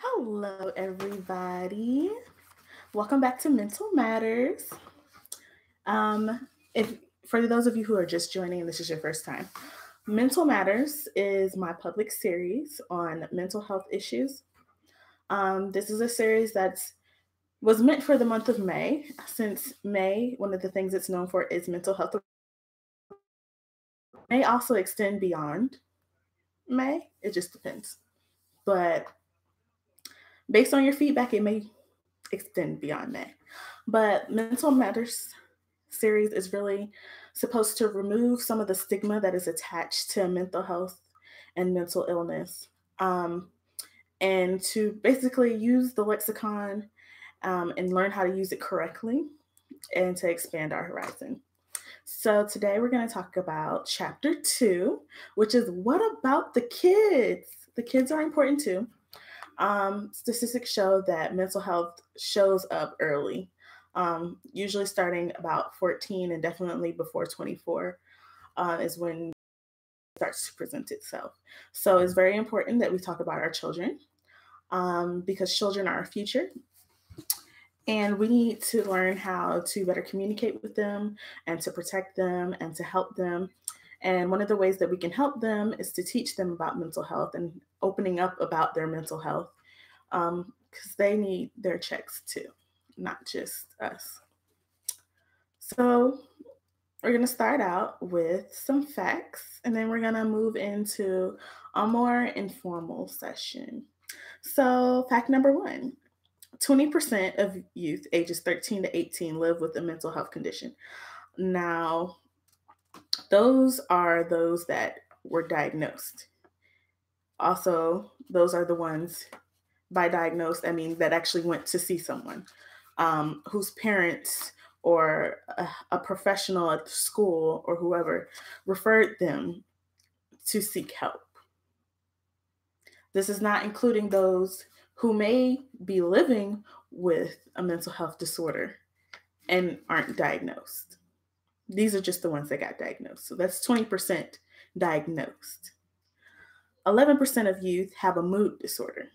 Hello, everybody. Welcome back to Mental Matters. If for those of you who are just joining and this is your first time, Mental Matters is my public series on mental health issues. This is a series that was meant for the month of May, since May, one of the things it's known for is mental health. May also extend beyond May. It just depends. But based on your feedback, it may extend beyond May. But Mental Matters series is really supposed to remove some of the stigma that is attached to mental health and mental illness, um, and to basically use the lexicon and learn how to use it correctly and to expand our horizon. So today we're going to talk about chapter 2, which is what about the kids? The kids are important too. Statistics show that mental health shows up early, usually starting about 14 and definitely before 24 is when it starts to present itself. So it's very important that we talk about our children because children are our future. And we need to learn how to better communicate with them and to protect them and to help them. And one of the ways that we can help them is to teach them about mental health and opening up about their mental health because they need their checks too, not just us. So, we're going to start out with some facts and then we're going to move into a more informal session. So, fact number one: 20% of youth ages 13 to 18 live with a mental health condition. Now, those are those that were diagnosed. Also, those are the ones by diagnosed, I mean that actually went to see someone whose parents or a professional at the school or whoever referred them to seek help. This is not including those who may be living with a mental health disorder and aren't diagnosed. These are just the ones that got diagnosed. So that's 20% diagnosed. 11% of youth have a mood disorder.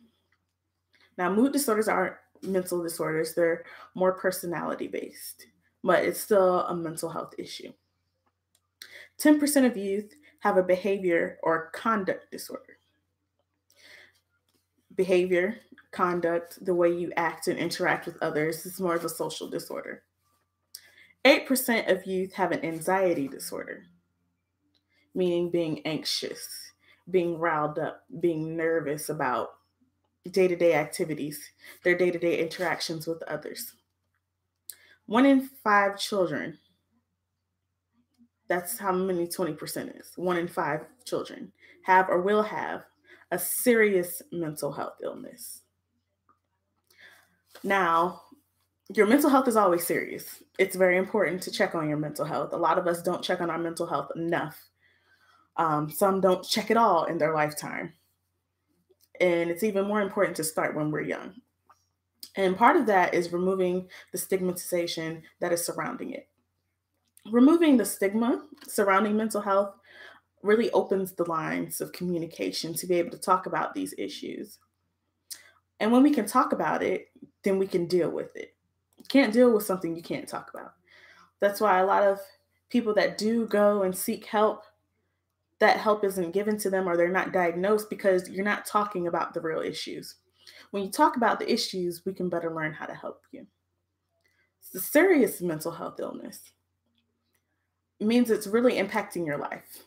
Now, mood disorders aren't mental disorders, they're more personality based, but it's still a mental health issue. 10% of youth have a behavior or conduct disorder. Behavior, conduct, the way you act and interact with others is more of a social disorder. 8% of youth have an anxiety disorder, meaning being anxious, being riled up, being nervous about day to day activities, their day to day interactions with others. 1 in 5 children, that's how many 20% is. 1 in 5 children have or will have a serious mental health illness. Now, your mental health is always serious. It's very important to check on your mental health. A lot of us don't check on our mental health enough. Some don't check at all in their lifetime. And it's even more important to start when we're young. And part of that is removing the stigmatization that is surrounding it. Removing the stigma surrounding mental health really opens the lines of communication to be able to talk about these issues. And when we can talk about it, then we can deal with it. You can't deal with something you can't talk about. That's why a lot of people that do go and seek help, that help isn't given to them or they're not diagnosed because you're not talking about the real issues. When you talk about the issues, we can better learn how to help you. It's a serious mental health illness. It means it's really impacting your life.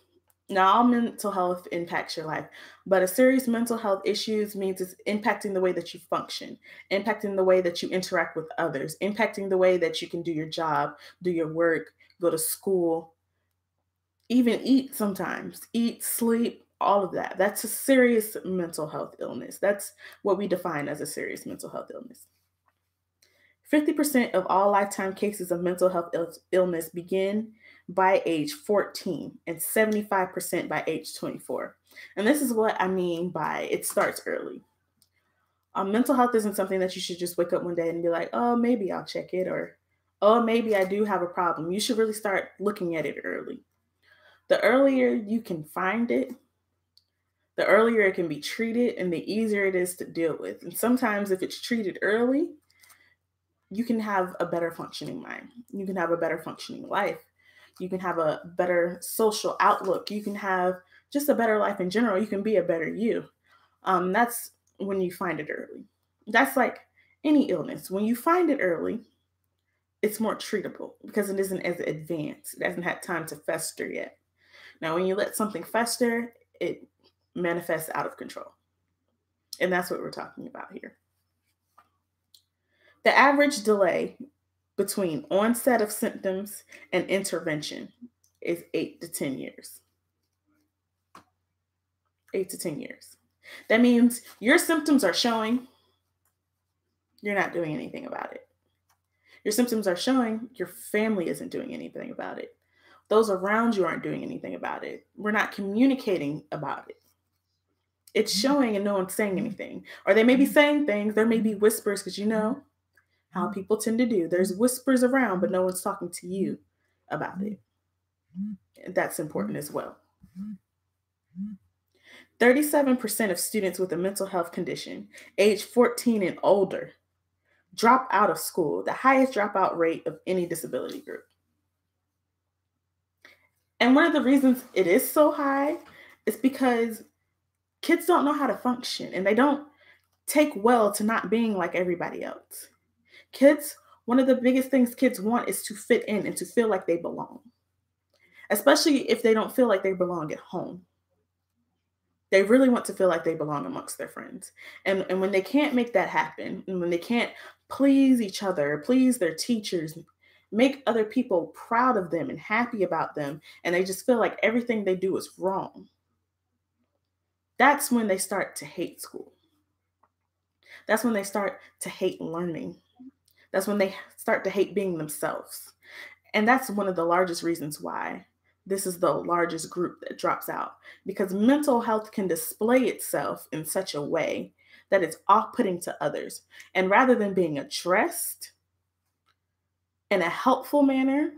Now, all mental health impacts your life, but a serious mental health issues means it's impacting the way that you function, impacting the way that you interact with others, impacting the way that you can do your job, do your work, go to school, even eat sometimes, eat, sleep, all of that. That's a serious mental health illness. That's what we define as a serious mental health illness. 50% of all lifetime cases of mental health illness begin by age 14 and 75% by age 24. And this is what I mean by it starts early. Mental health isn't something that you should just wake up one day and be like, oh, maybe I'll check it, or oh, maybe I do have a problem. You should really start looking at it early. The earlier you can find it, The earlier it can be treated and the easier it is to deal with. And sometimes if it's treated early, you can have a better functioning mind. You can have a better functioning life. You can have a better social outlook. You can have just a better life in general. You can be a better you. That's when you find it early. That's like any illness. When you find it early, it's more treatable because it isn't as advanced. It hasn't had time to fester yet. Now, when you let something fester, it manifests out of control. And that's what we're talking about here. The average delay between onset of symptoms and intervention is 8 to 10 years. 8 to 10 years. That means your symptoms are showing, you're not doing anything about it. Your symptoms are showing, your family isn't doing anything about it. Those around you aren't doing anything about it. We're not communicating about it. It's showing and no one's saying anything. Or they may be saying things, there may be whispers, because you know how people tend to do. There's whispers around, but no one's talking to you about it. That's important as well. 37% of students with a mental health condition, age 14 and older, drop out of school, the highest dropout rate of any disability group. And one of the reasons it is so high is because kids don't know how to function and they don't take well to not being like everybody else. Kids, one of the biggest things kids want is to fit in and to feel like they belong, especially if they don't feel like they belong at home. They really want to feel like they belong amongst their friends. And when they can't make that happen, and when they can't please each other, please their teachers, make other people proud of them and happy about them, and they just feel like everything they do is wrong, that's when they start to hate school. That's when they start to hate learning. That's when they start to hate being themselves. And that's one of the largest reasons why this is the largest group that drops out, because mental health can display itself in such a way that it's off-putting to others. And rather than being addressed in a helpful manner,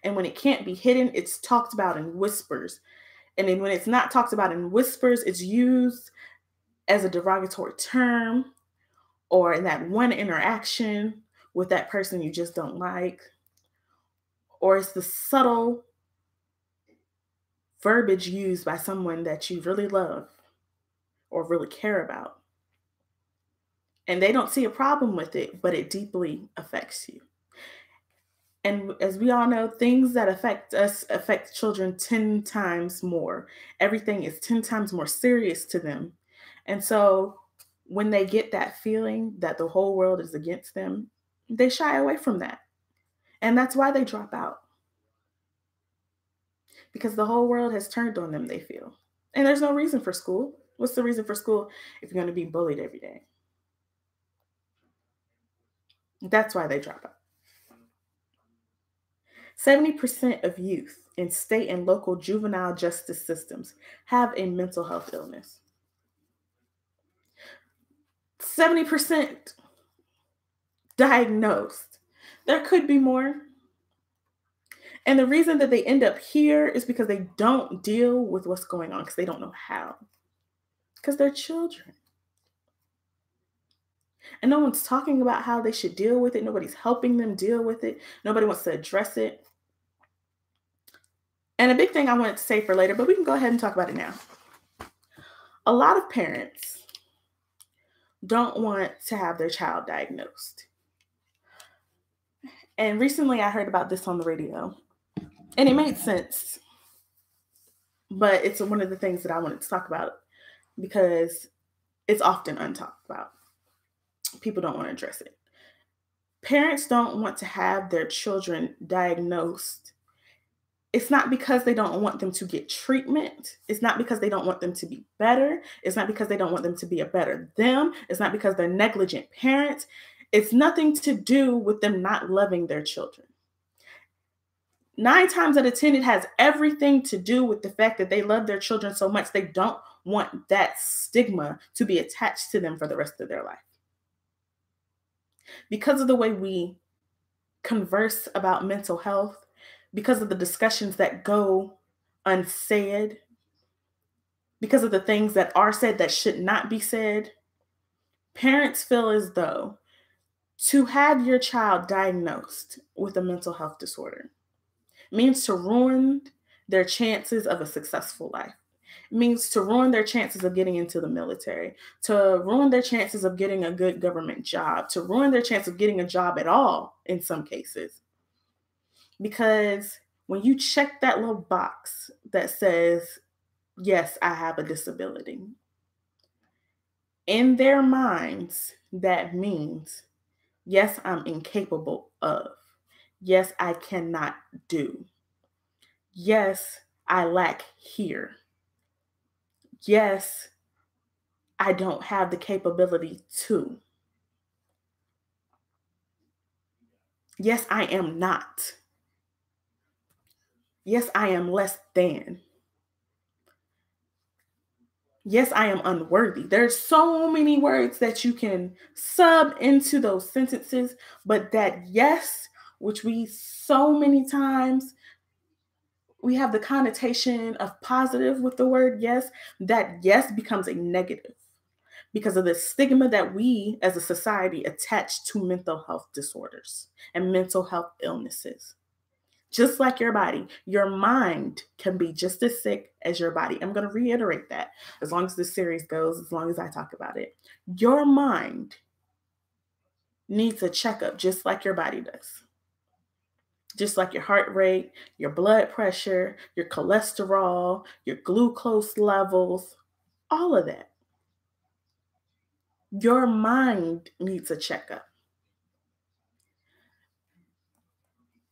and when it can't be hidden, it's talked about in whispers. And then when it's not talked about in whispers, it's used as a derogatory term or in that one interaction with that person you just don't like. Or it's the subtle verbiage used by someone that you really love or really care about. And they don't see a problem with it, but it deeply affects you. And as we all know, things that affect us affect children 10 times more. Everything is 10 times more serious to them. And so when they get that feeling that the whole world is against them, they shy away from that. And that's why they drop out. Because the whole world has turned on them, they feel. And there's no reason for school. What's the reason for school if you're going to be bullied every day? That's why they drop out. 70% of youth in state and local juvenile justice systems have a mental health illness. 70% diagnosed. There could be more. And the reason that they end up here is because they don't deal with what's going on because they don't know how. Because they're children. And no one's talking about how they should deal with it. Nobody's helping them deal with it. Nobody wants to address it. And a big thing I wanted to say for later, but we can go ahead and talk about it now. A lot of parents don't want to have their child diagnosed. And recently I heard about this on the radio. And it made sense. But it's one of the things that I wanted to talk about because it's often untalked about. People don't want to address it. Parents don't want to have their children diagnosed. It's not because they don't want them to get treatment. It's not because they don't want them to be better. It's not because they don't want them to be a better them. It's not because they're negligent parents. It's nothing to do with them not loving their children. 9 times out of 10, it has everything to do with the fact that they love their children so much they don't want that stigma to be attached to them for the rest of their life. Because of the way we converse about mental health, because of the discussions that go unsaid, because of the things that are said that should not be said, parents feel as though to have your child diagnosed with a mental health disorder means to ruin their chances of a successful life. It means to ruin their chances of getting into the military, to ruin their chances of getting a good government job, to ruin their chance of getting a job at all in some cases. Because when you check that little box that says, yes, I have a disability, in their minds, that means, yes, I'm incapable of. Yes, I cannot do. Yes, I lack here. Yes, I don't have the capability to. Yes, I am not. Yes, I am less than. Yes, I am unworthy. There's so many words that you can sub into those sentences, but that yes, which we so many times we have the connotation of positive with the word yes, that yes becomes a negative because of the stigma that we as a society attach to mental health disorders and mental health illnesses. Just like your body, your mind can be just as sick as your body. I'm going to reiterate that as long as this series goes, as long as I talk about it. Your mind needs a checkup just like your body does. Just like your heart rate, your blood pressure, your cholesterol, your glucose levels, all of that. Your mind needs a checkup.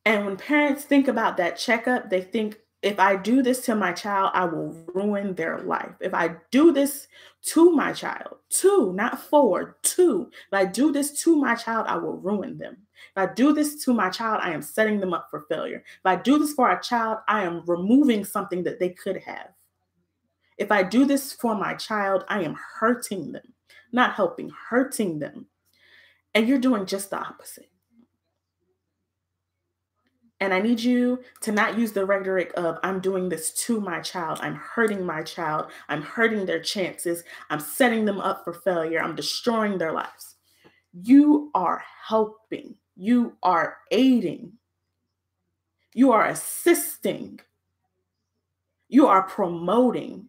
And when parents think about that checkup, they think, if I do this to my child, I will ruin their life. If I do this to my child, two, not four, two, if I do this to my child, I will ruin them. If I do this to my child, I am setting them up for failure. If I do this for a child, I am removing something that they could have. If I do this for my child, I am hurting them, not helping, hurting them. And you're doing just the opposite. And I need you to not use the rhetoric of, I'm doing this to my child, I'm hurting my child, I'm hurting their chances, I'm setting them up for failure, I'm destroying their lives. You are helping, you are aiding, you are assisting, you are promoting,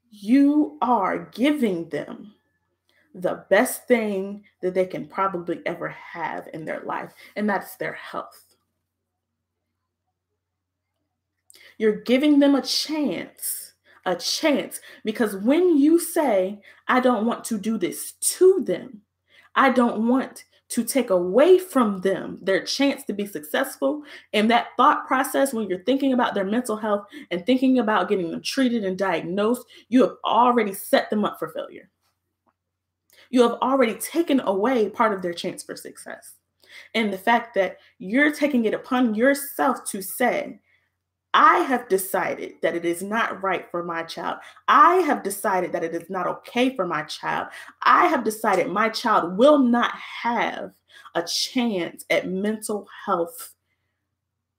you are giving them the best thing that they can probably ever have in their life, and that's their health. You're giving them a chance, because when you say, I don't want to do this to them, I don't want to take away from them their chance to be successful. And that thought process, when you're thinking about their mental health and thinking about getting them treated and diagnosed, you have already set them up for failure. You have already taken away part of their chance for success. And the fact that you're taking it upon yourself to say, I have decided that it is not right for my child. I have decided that it is not okay for my child. I have decided my child will not have a chance at mental health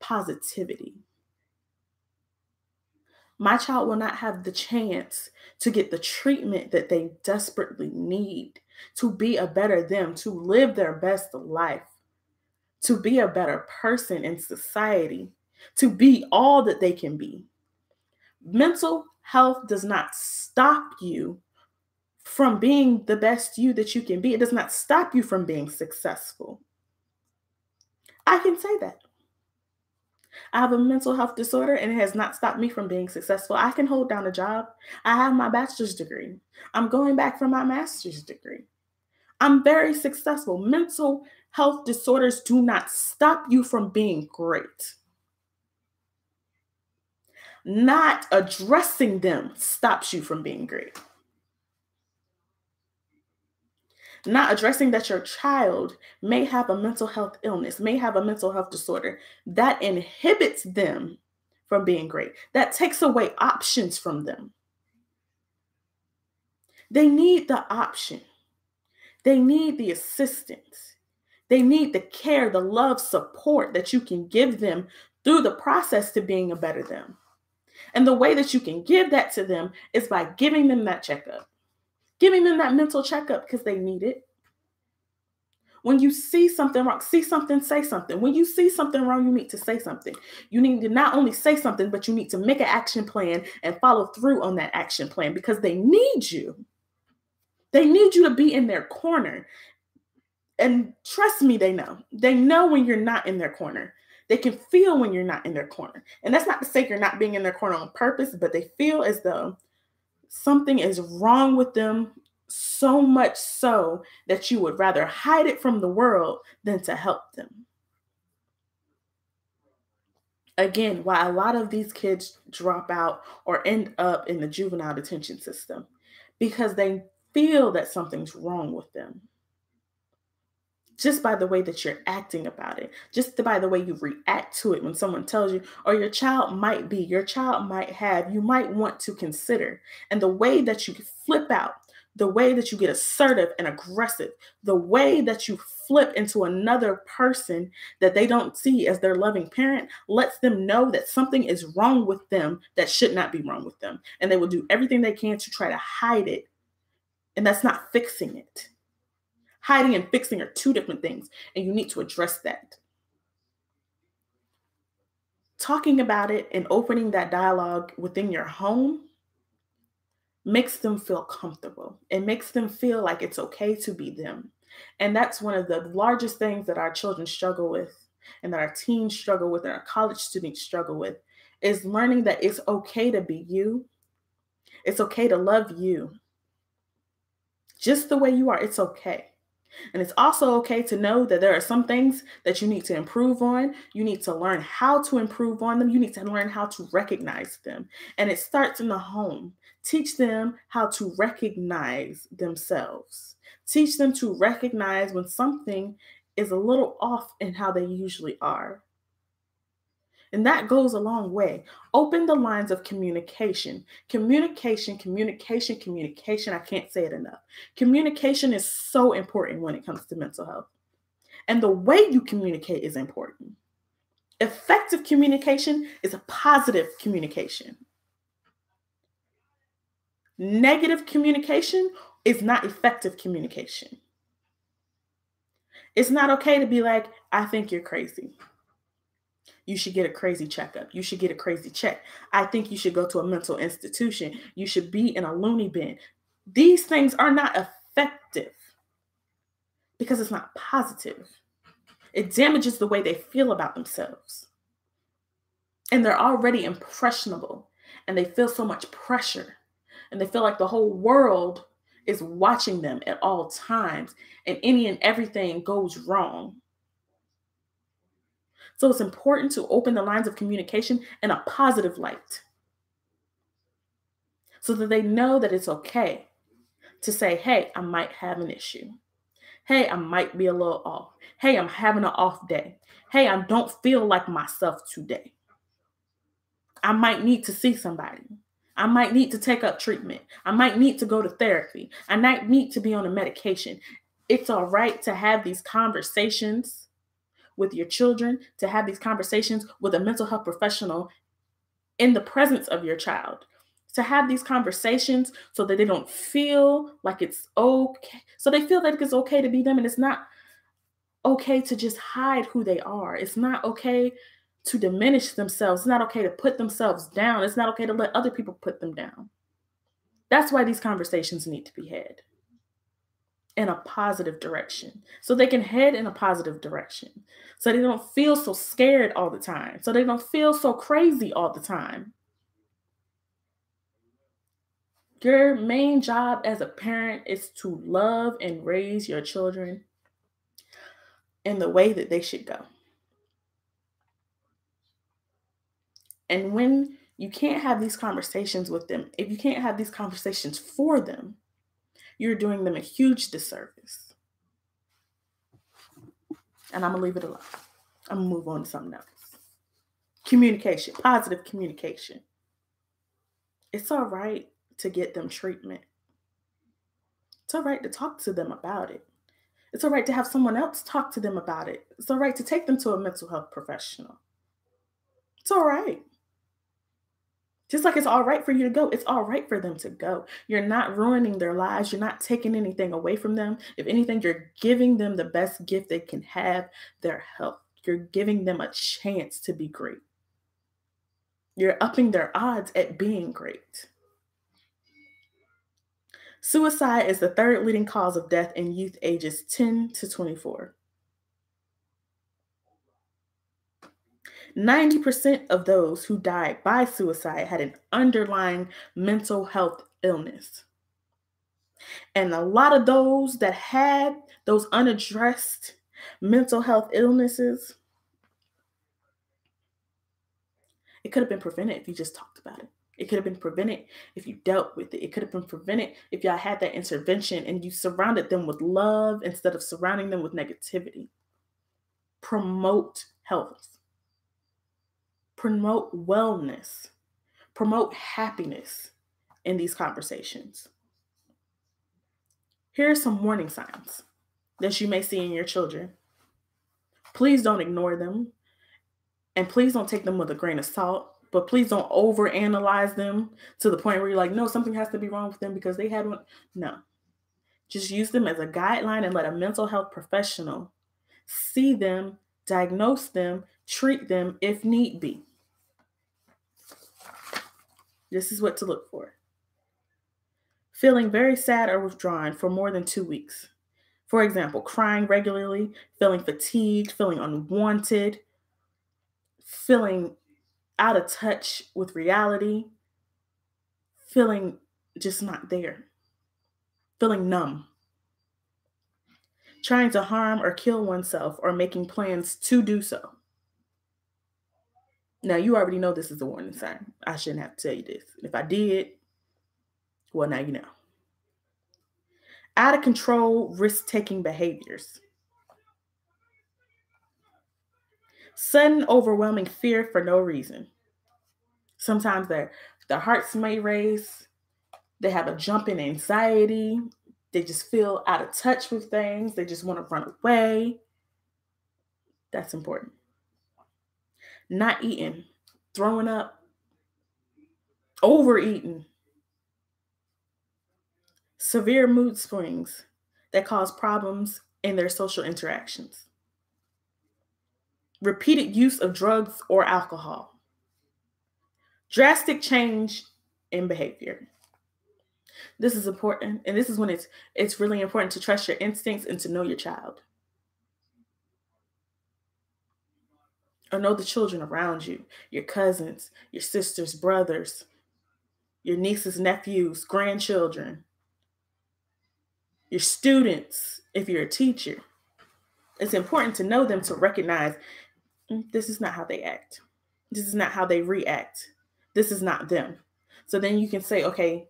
positivity. My child will not have the chance to get the treatment that they desperately need to be a better them, to live their best life, to be a better person in society, to be all that they can be. Mental health does not stop you from being the best you that you can be. It does not stop you from being successful. I can say that. I have a mental health disorder and it has not stopped me from being successful. I can hold down a job. I have my bachelor's degree. I'm going back for my master's degree. I'm very successful. Mental health disorders do not stop you from being great. Not addressing them stops you from being great. Not addressing that your child may have a mental health illness, may have a mental health disorder, that inhibits them from being great. That takes away options from them. They need the option. They need the assistance. They need the care, the love, support that you can give them through the process to being a better them. And the way that you can give that to them is by giving them that checkup, giving them that mental checkup because they need it. When you see something wrong, see something, say something. When you see something wrong, you need to say something. You need to not only say something, but you need to make an action plan and follow through on that action plan because they need you. They need you to be in their corner. And trust me, they know. They know when you're not in their corner. They can feel when you're not in their corner. And that's not to say you're not being in their corner on purpose, but they feel as though something is wrong with them, so much so that you would rather hide it from the world than to help them. Again, why a lot of these kids drop out or end up in the juvenile detention system because they feel that something's wrong with them. Just by the way that you're acting about it, just by the way you react to it when someone tells you, or your child might have, you might want to consider. And the way that you flip out, the way that you get assertive and aggressive, the way that you flip into another person that they don't see as their loving parent lets them know that something is wrong with them that should not be wrong with them. And they will do everything they can to try to hide it. And that's not fixing it. Hiding and fixing are two different things, and you need to address that. Talking about it and opening that dialogue within your home makes them feel comfortable. It makes them feel like it's okay to be them. And that's one of the largest things that our children struggle with, and that our teens struggle with, and our college students struggle with, is learning that it's okay to be you. It's okay to love you. Just the way you are, it's okay. And it's also okay to know that there are some things that you need to improve on. You need to learn how to improve on them. You need to learn how to recognize them. And it starts in the home. Teach them how to recognize themselves. Teach them to recognize when something is a little off in how they usually are. And that goes a long way. Open the lines of communication. Communication. I can't say it enough. Communication is so important when it comes to mental health. And the way you communicate is important. Effective communication is a positive communication. Negative communication is not effective communication. It's not okay to be like, I think you're crazy. You should get a crazy checkup. You should get a crazy check. I think you should go to a mental institution. You should be in a loony bin. These things are not effective because it's not positive. It damages the way they feel about themselves. And they're already impressionable and they feel so much pressure and they feel like the whole world is watching them at all times and any and everything goes wrong. So it's important to open the lines of communication in a positive light so that they know that it's okay to say, hey, I might have an issue. Hey, I might be a little off. Hey, I'm having an off day. Hey, I don't feel like myself today. I might need to see somebody. I might need to take up treatment. I might need to go to therapy. I might need to be on a medication. It's all right to have these conversations with your children, to have these conversations with a mental health professional in the presence of your child, to have these conversations so that they don't feel like it's okay. So they feel like it's okay to be them and it's not okay to just hide who they are. It's not okay to diminish themselves. It's not okay to put themselves down. It's not okay to let other people put them down. That's why these conversations need to be had in a positive direction. So they can head in a positive direction. So they don't feel so scared all the time. So they don't feel so crazy all the time. Your main job as a parent is to love and raise your children in the way that they should go. And when you can't have these conversations with them, if you can't have these conversations for them, you're doing them a huge disservice. And I'm going to leave it alone. I'm going to move on to something else. Communication, positive communication. It's all right to get them treatment. It's all right to talk to them about it. It's all right to have someone else talk to them about it. It's all right to take them to a mental health professional. It's all right. Just like it's all right for you to go, it's all right for them to go. You're not ruining their lives. You're not taking anything away from them. If anything, you're giving them the best gift they can have, their health. You're giving them a chance to be great. You're upping their odds at being great. Suicide is the third leading cause of death in youth ages 10 to 24. 90% of those who died by suicide had an underlying mental health illness. And a lot of those that had those unaddressed mental health illnesses, it could have been prevented if you just talked about it. It could have been prevented if you dealt with it. It could have been prevented if y'all had that intervention and you surrounded them with love instead of surrounding them with negativity. Promote health, promote wellness, promote happiness in these conversations. Here are some warning signs that you may see in your children. Please don't ignore them. And please don't take them with a grain of salt, but please don't overanalyze them to the point where you're like, no, something has to be wrong with them because they had one. No. Just use them as a guideline and let a mental health professional see them, diagnose them, treat them if need be. This is what to look for. Feeling very sad or withdrawn for more than 2 weeks. For example, crying regularly, feeling fatigued, feeling unwanted, feeling out of touch with reality, feeling just not there, feeling numb, trying to harm or kill oneself or making plans to do so. Now, you already know this is a warning sign. I shouldn't have to tell you this. If I did, well, now you know. Out of control, risk-taking behaviors. Sudden, overwhelming fear for no reason. Sometimes their hearts may race. They have a jump in anxiety. They just feel out of touch with things. They just want to run away. That's important. Not eating, throwing up, overeating. Severe mood swings that cause problems in their social interactions. Repeated use of drugs or alcohol. Drastic change in behavior. This is important, and this is when it's really important to trust your instincts and to know your child. Or know the children around you, your cousins, your sisters, brothers, your nieces, nephews, grandchildren, your students, if you're a teacher. It's important to know them to recognize this is not how they act. This is not how they react. This is not them. So then you can say, okay,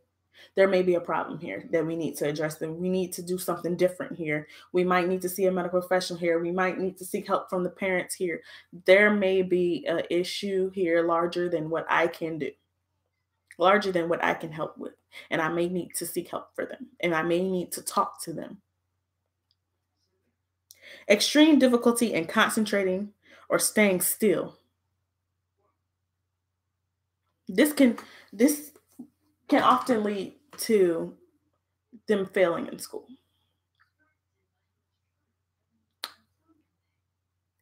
there may be a problem here that we need to address them. We need to do something different here. We might need to see a medical professional here. We might need to seek help from the parents here. There may be an issue here larger than what I can do, larger than what I can help with. And I may need to seek help for them. And I may need to talk to them. Extreme difficulty in concentrating or staying still. This can often lead to them failing in school.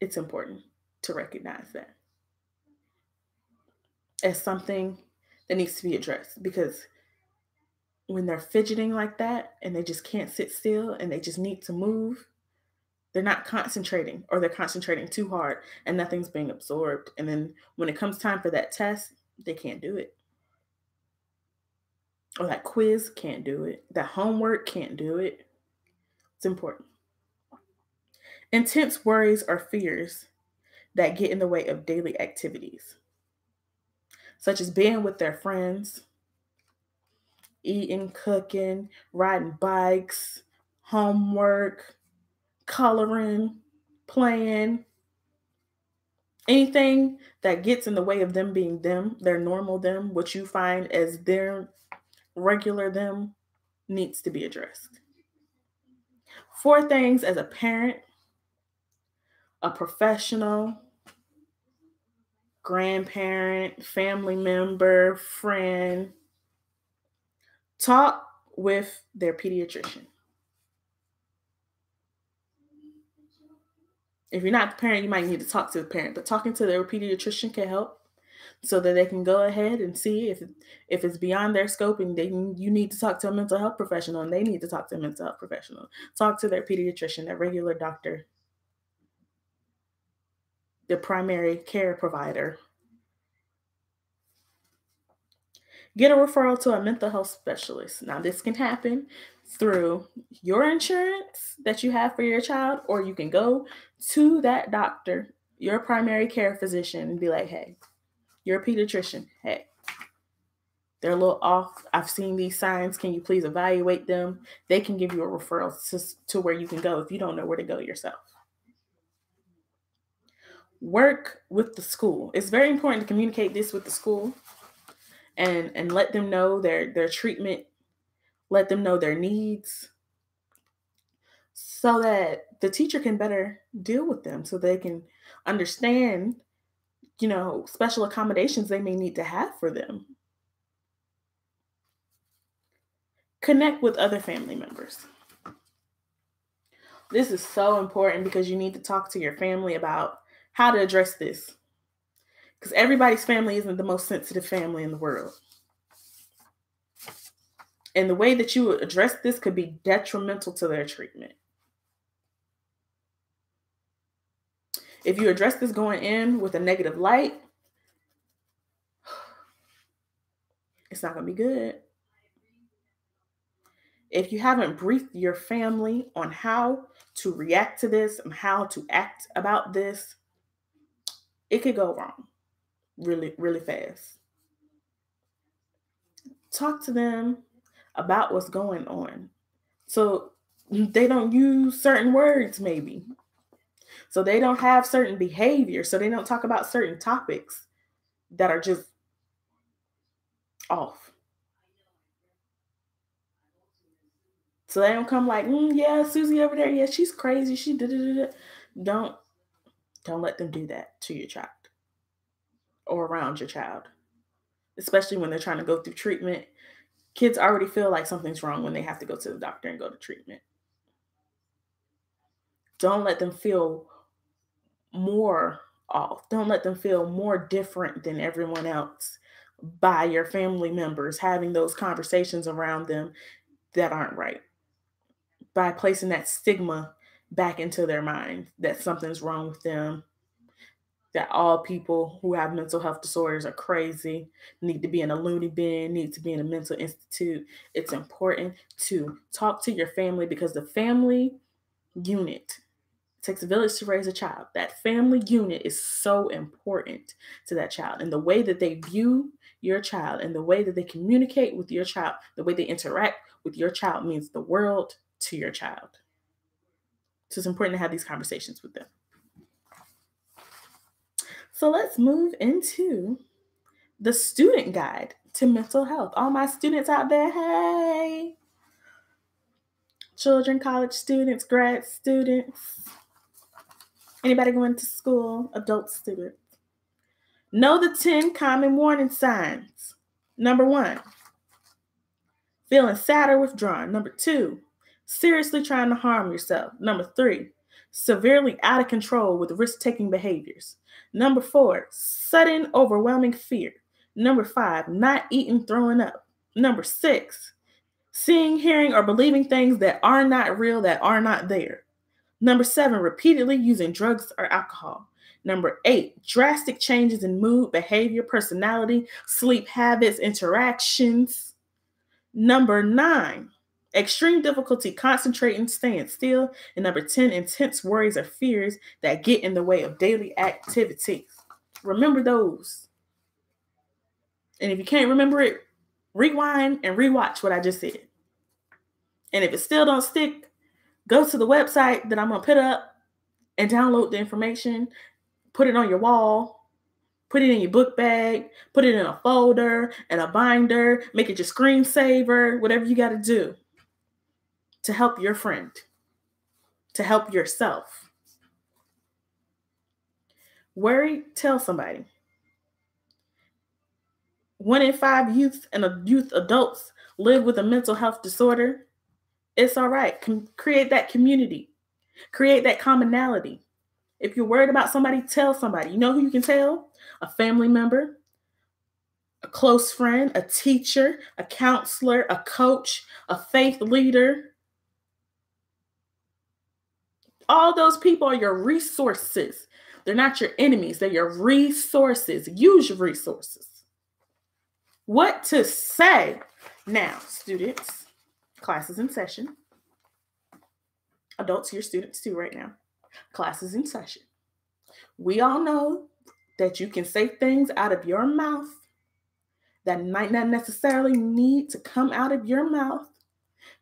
It's important to recognize that as something that needs to be addressed, because when they're fidgeting like that and they just can't sit still and they just need to move, they're not concentrating, or they're concentrating too hard and nothing's being absorbed. And then when it comes time for that test, they can't do it. Or that quiz, can't do it. That homework, can't do it. It's important. Intense worries or fears that get in the way of daily activities, such as being with their friends, eating, cooking, riding bikes, homework, coloring, playing. Anything that gets in the way of them being them, their normal them, what you find as their regular them, needs to be addressed. 4 things as a parent, a professional, grandparent, family member, friend. Talk with their pediatrician. If you're not the parent, you might need to talk to the parent, but talking to their pediatrician can help so that they can go ahead and see if it's beyond their scope and you need to talk to a mental health professional and they need to talk to a mental health professional. Talk to their pediatrician, their regular doctor, their primary care provider. Get a referral to a mental health specialist. Now, this can happen through your insurance that you have for your child, or you can go to that doctor, your primary care physician, and be like, hey, you're a pediatrician. Hey, they're a little off. I've seen these signs. Can you please evaluate them? They can give you a referral to where you can go if you don't know where to go yourself. Work with the school. It's very important to communicate this with the school and let them know their treatment, let them know their needs so that the teacher can better deal with them, so they can understand, special accommodations they may need to have for them. Connect with other family members. This is so important because you need to talk to your family about how to address this. Because everybody's family isn't the most sensitive family in the world. And the way that you address this could be detrimental to their treatment. If you address this going in with a negative light, it's not going to be good. If you haven't briefed your family on how to react to this and how to act about this, it could go wrong really, really fast. Talk to them about what's going on. So they don't use certain words, maybe. So they don't have certain behavior. So they don't talk about certain topics that are just off. So they don't come like, yeah, Susie over there, yeah, she's crazy. She da-da-da-da. Don't let them do that to your child or around your child, especially when they're trying to go through treatment. Kids already feel like something's wrong when they have to go to the doctor and go to treatment. Don't let them feel more off. Don't let them feel more different than everyone else by your family members having those conversations around them that aren't right. By placing that stigma back into their mind that something's wrong with them, that all people who have mental health disorders are crazy, need to be in a loony bin, need to be in a mental institute. It's important to talk to your family because the family unit, it takes a village to raise a child. That family unit is so important to that child. And the way that they view your child and the way that they communicate with your child, the way they interact with your child means the world to your child. So it's important to have these conversations with them. So let's move into the student guide to mental health. All my students out there, hey! Children, college students, grad students, anybody going to school, adult students. Know the 10 common warning signs. Number 1, feeling sad or withdrawn. Number 2, seriously trying to harm yourself. Number 3, severely out of control with risk-taking behaviors. Number 4, sudden overwhelming fear. Number 5, not eating, throwing up. Number 6, seeing, hearing, or believing things that are not real, that are not there. Number 7, repeatedly using drugs or alcohol. Number 8, drastic changes in mood, behavior, personality, sleep habits, interactions. Number 9, extreme difficulty concentrating, staying still. And number 10, intense worries or fears that get in the way of daily activities. Remember those. And if you can't remember it, rewind and rewatch what I just said. And if it still don't stick, go to the website that I'm going to put up and download the information, put it on your wall, put it in your book bag, put it in a folder and a binder, make it your screensaver, whatever you got to do to help your friend, to help yourself. Worry, tell somebody. 1 in 5 youth and youth adults live with a mental health disorder. It's all right. Create that community. Create that commonality. If you're worried about somebody, tell somebody. You know who you can tell? A family member, a close friend, a teacher, a counselor, a coach, a faith leader. All those people are your resources. They're not your enemies. They're your resources. Use your resources. What to say? Now, students, class is in session. Adults, you're students too right now. Class is in session. We all know that you can say things out of your mouth that might not necessarily need to come out of your mouth,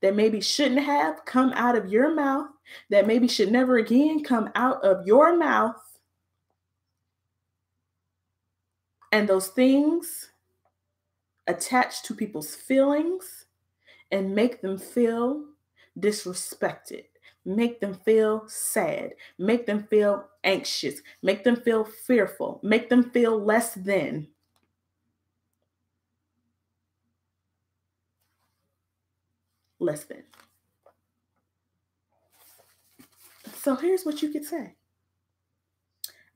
that maybe shouldn't have come out of your mouth, that maybe should never again come out of your mouth. And those things attach to people's feelings and make them feel disrespected, make them feel sad, make them feel anxious, make them feel fearful, make them feel less than. Less than. So here's what you could say.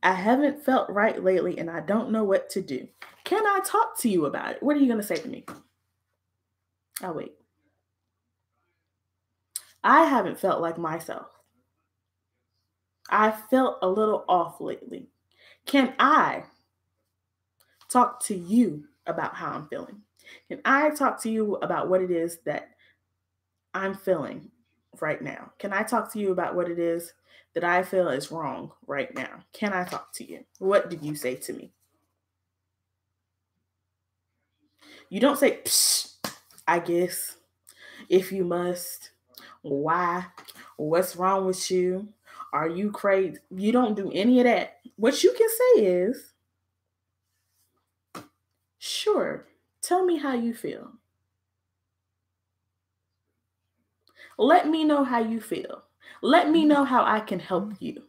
I haven't felt right lately and I don't know what to do. Can I talk to you about it? What are you going to say to me? I'll wait. I haven't felt like myself. I felt a little off lately. Can I talk to you about how I'm feeling? Can I talk to you about what it is that I'm feeling right now? Can I talk to you about what it is that I feel is wrong right now? Can I talk to you? What did you say to me? You don't say, psh, I guess, if you must, why, what's wrong with you? Are you crazy? You don't do any of that. What you can say is, sure, tell me how you feel. Let me know how you feel. Let me know how I can help you.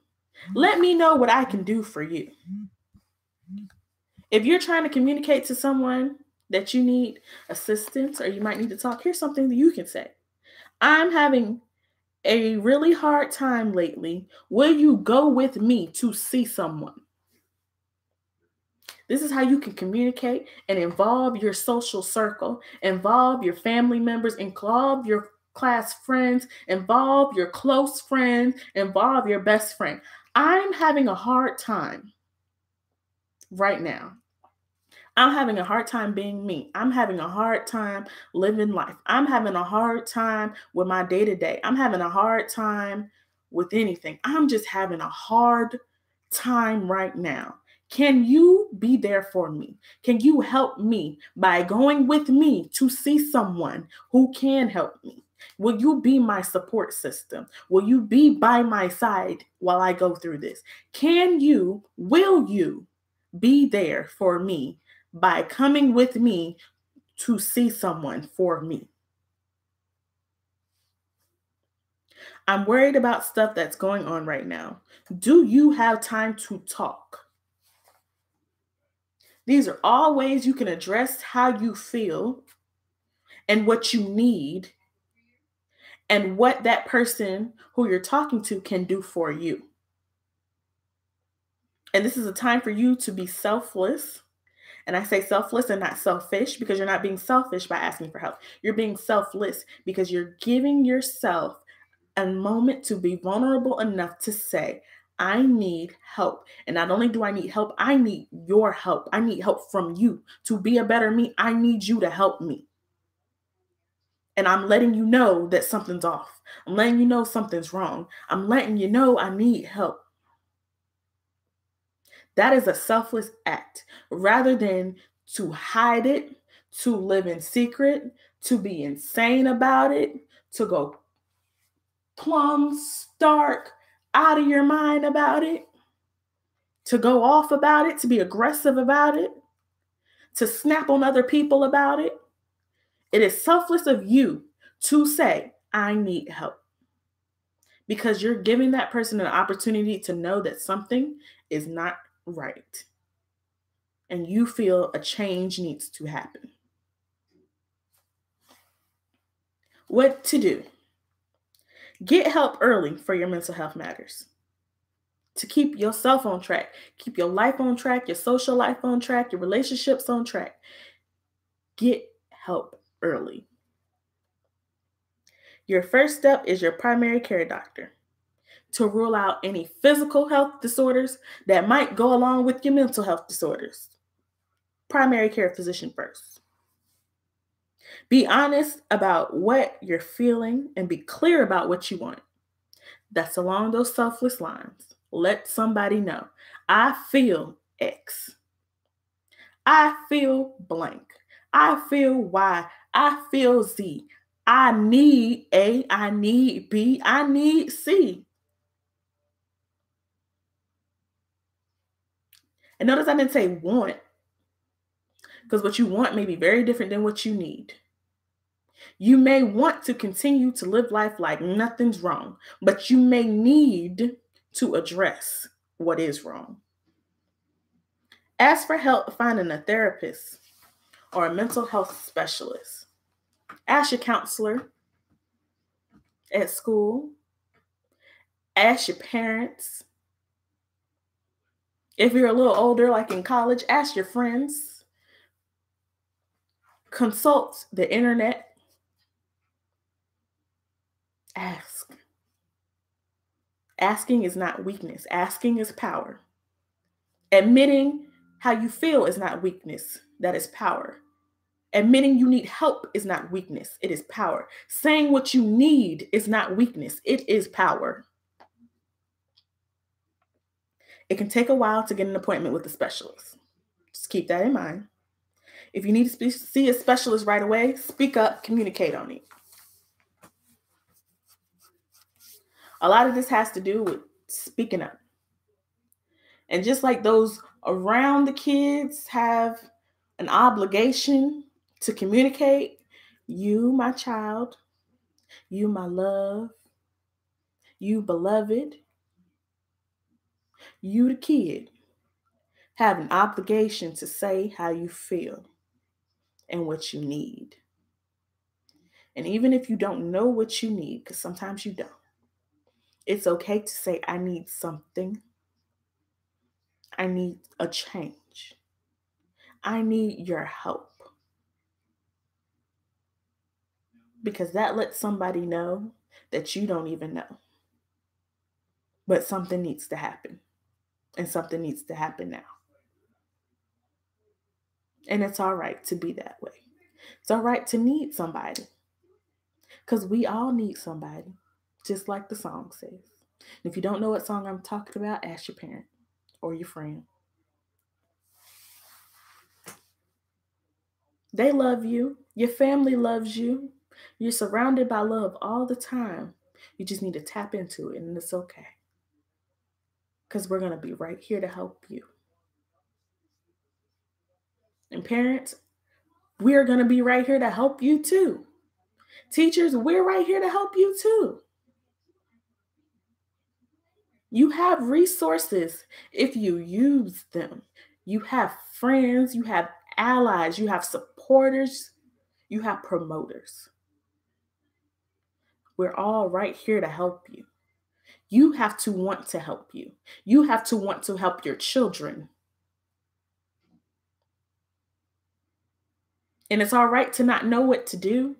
Let me know what I can do for you. If you're trying to communicate to someone that you need assistance or you might need to talk, here's something that you can say. I'm having a really hard time lately. Will you go with me to see someone? This is how you can communicate and involve your social circle, involve your family members, involve your class friends, involve your close friends, involve your best friend. I'm having a hard time right now. I'm having a hard time being me. I'm having a hard time living life. I'm having a hard time with my day-to-day. I'm having a hard time with anything. I'm just having a hard time right now. Can you be there for me? Can you help me by going with me to see someone who can help me? Will you be my support system? Will you be by my side while I go through this? Will you be there for me by coming with me to see someone for me? I'm worried about stuff that's going on right now. Do you have time to talk? These are all ways you can address how you feel and what you need and what that person who you're talking to can do for you. And this is a time for you to be selfless. And I say selfless and not selfish because you're not being selfish by asking for help. You're being selfless because you're giving yourself a moment to be vulnerable enough to say, I need help. And not only do I need help, I need your help. I need help from you. To be a better me, I need you to help me. And I'm letting you know that something's off. I'm letting you know something's wrong. I'm letting you know I need help. That is a selfless act rather than to hide it, to live in secret, to be insane about it, to go plumb stark out of your mind about it, to go off about it, to be aggressive about it, to snap on other people about it. It is selfless of you to say, I need help. Because you're giving that person an opportunity to know that something is not right. and you feel a change needs to happen. What to do? Get help early for your mental health matters. To keep yourself on track, keep your life on track, your social life on track, your relationships on track. Get help early. Your first step is your primary care doctor to rule out any physical health disorders that might go along with your mental health disorders. Primary care physician first. Be honest about what you're feeling and be clear about what you want. That's along those selfless lines. Let somebody know. I feel X. I feel blank. I feel Y. I feel Z. I need A. I need B. I need C. And notice I didn't say want, because what you want may be very different than what you need. You may want to continue to live life like nothing's wrong, but you may need to address what is wrong. Ask for help finding a therapist or a mental health specialist. Ask your counselor at school. Ask your parents. If you're a little older, like in college, ask your friends. Consult the internet. Ask. Asking is not weakness. Asking is power. Admitting how you feel is not weakness. That is power. Admitting you need help is not weakness. It is power. Saying what you need is not weakness. It is power. It can take a while to get an appointment with a specialist. Just keep that in mind. If you need to see a specialist right away, speak up, communicate on it. A lot of this has to do with speaking up. And just like those around the kids have an obligation to communicate, you, my child, you, my love, you, beloved, you, the kid, have an obligation to say how you feel and what you need. And even if you don't know what you need, because sometimes you don't, it's okay to say, I need something. I need a change. I need your help. Because that lets somebody know that you don't even know. But something needs to happen. And something needs to happen now. And it's all right to be that way. It's all right to need somebody. Because we all need somebody. Just like the song says. And if you don't know what song I'm talking about, ask your parent or your friend. They love you. Your family loves you. You're surrounded by love all the time. You just need to tap into it, and it's okay. Because we're going to be right here to help you. And parents, we're going to be right here to help you too. Teachers, we're right here to help you too. You have resources if you use them. You have friends, you have allies, you have supporters, you have promoters. We're all right here to help you. You have to want to help you. You have to want to help your children. And it's all right to not know what to do,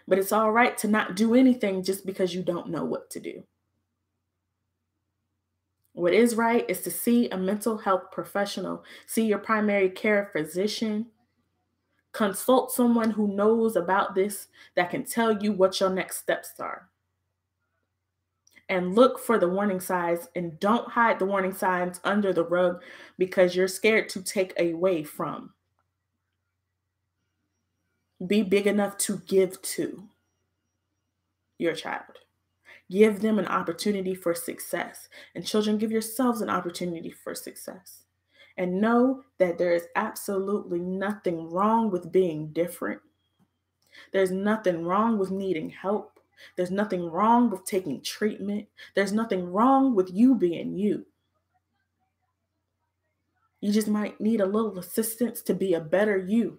but it's all right to not do anything just because you don't know what to do. What is right is to see a mental health professional, see your primary care physician, consult someone who knows about this that can tell you what your next steps are. And look for the warning signs and don't hide the warning signs under the rug because you're scared to take away from. Be big enough to give to your child. Give them an opportunity for success. And children, give yourselves an opportunity for success. And know that there is absolutely nothing wrong with being different. There's nothing wrong with needing help. There's nothing wrong with taking treatment. There's nothing wrong with you being you. You just might need a little assistance to be a better you.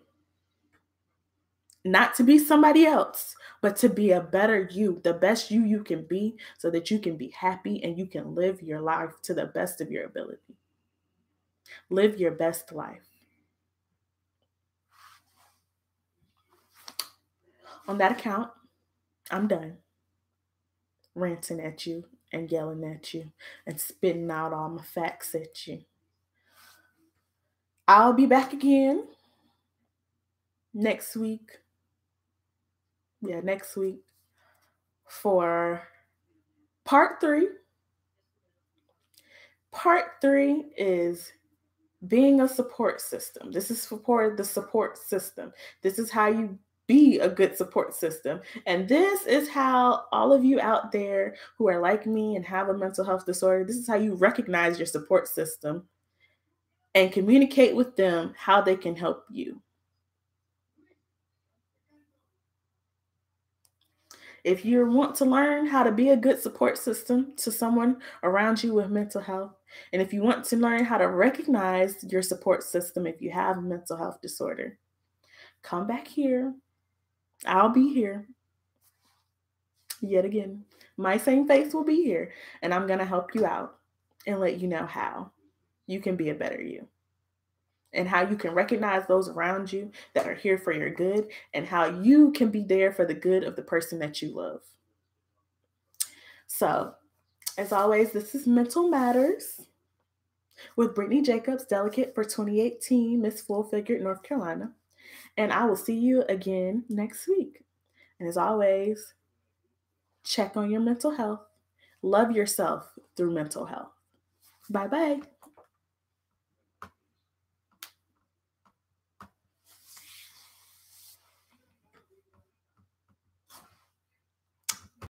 Not to be somebody else, but to be a better you, the best you can be, so that you can be happy and you can live your life to the best of your ability. Live your best life. On that account, I'm done ranting at you and yelling at you and spitting out all my facts at you. I'll be back again next week. Yeah, next week for part 3. Part 3 is being a support system. This is for the support system. This is how you be a good support system. And this is how all of you out there who are like me and have a mental health disorder, this is how you recognize your support system and communicate with them how they can help you. If you want to learn how to be a good support system to someone around you with mental health, and if you want to learn how to recognize your support system if you have a mental health disorder, come back here. I'll be here yet again. My same face will be here, and I'm going to help you out and let you know how you can be a better you, and how you can recognize those around you that are here for your good, and how you can be there for the good of the person that you love. So, as always, this is Mental Matters with Brittany Jacobs, delegate for 2018 Miss Full Figured North Carolina. And I will see you again next week. And as always, check on your mental health. Love yourself through mental health. Bye-bye.